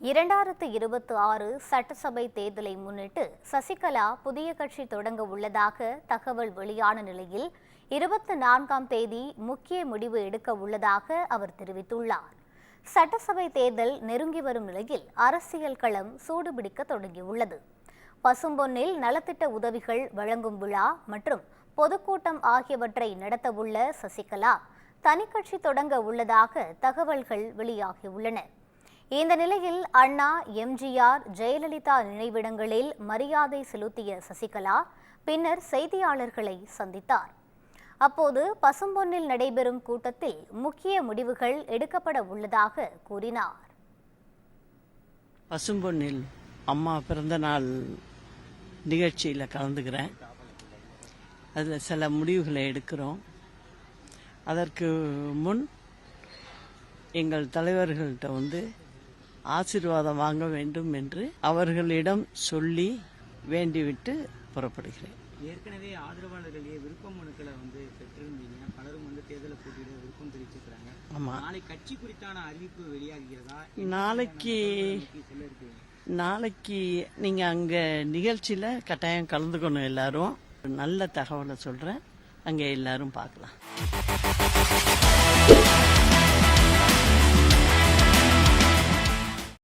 2026 சட்டசபை தேர்தலை முன்னிட்டு சசிகலா புதிய கட்சி தொடங்க உள்ளதாக தகவல் வெளியான நிலையில் 24ஆம் தேதி முக்கிய முடிவு எடுக்க உள்ளதாக அவர் தெரிவித்துள்ளார். சட்டசபை தேர்தல் நெருங்கி வரும் நிலையில் அரசியல் களம் சூடுபிடிக்க தொடங்கியுள்ளது. பசும்பொன்னில் நலத்திட்ட உதவிகள் வழங்கும் விழா மற்றும் பொதுக்கூட்டம் ஆகியவற்றை நடத்தவுள்ள சசிகலா தனிக்கட்சி தொடங்க உள்ளதாக தகவல்கள் வெளியாகியுள்ளன. இந்த நிலையில் அண்ணா, எம்ஜிஆர், ஜெயலலிதா நினைவிடங்களில் மரியாதை செலுத்திய சசிகலா பின்னர் செய்தியாளர்களை சந்தித்தார். அப்போது பசும்பொன்னில் நடைபெறும் கூட்டத்தில் முக்கிய முடிவுகள் எடுக்கப்பட உள்ளதாக கூறினார். பசும்பொன்னில் அம்மா பிறந்த நாள் நிகழ்ச்சியில் கலந்துக்கிறேன். அதில் சில முடிவுகளை எடுக்கிறோம். அதற்கு முன் எங்கள் தலைவர்கள்ட்ட ஆசீர்வாதம் வாங்க வேண்டும் என்று அவர்களிடம் சொல்லி வேண்டிவிட்டு புறப்படுகிறேன். ஏற்கனவே ஆதரவாளர்களே விருப்ப மனுக்களை பெற்றிருந்தீங்க. பலரும் தேர்தலை போட்டியிட விருப்பம் தெரிவிச்சிருக்கிறாங்க. ஆமா, நாளை கட்சி குறித்தான அறிவிப்பு வெளியாகிறதா? நாளைக்கு நீங்க அங்க நிகழ்ச்சியில கட்டாயம் கலந்துக்கணும். எல்லாரும் நல்ல தகவலை சொல்றேன். அங்கே எல்லாரும் பார்க்கலாம்.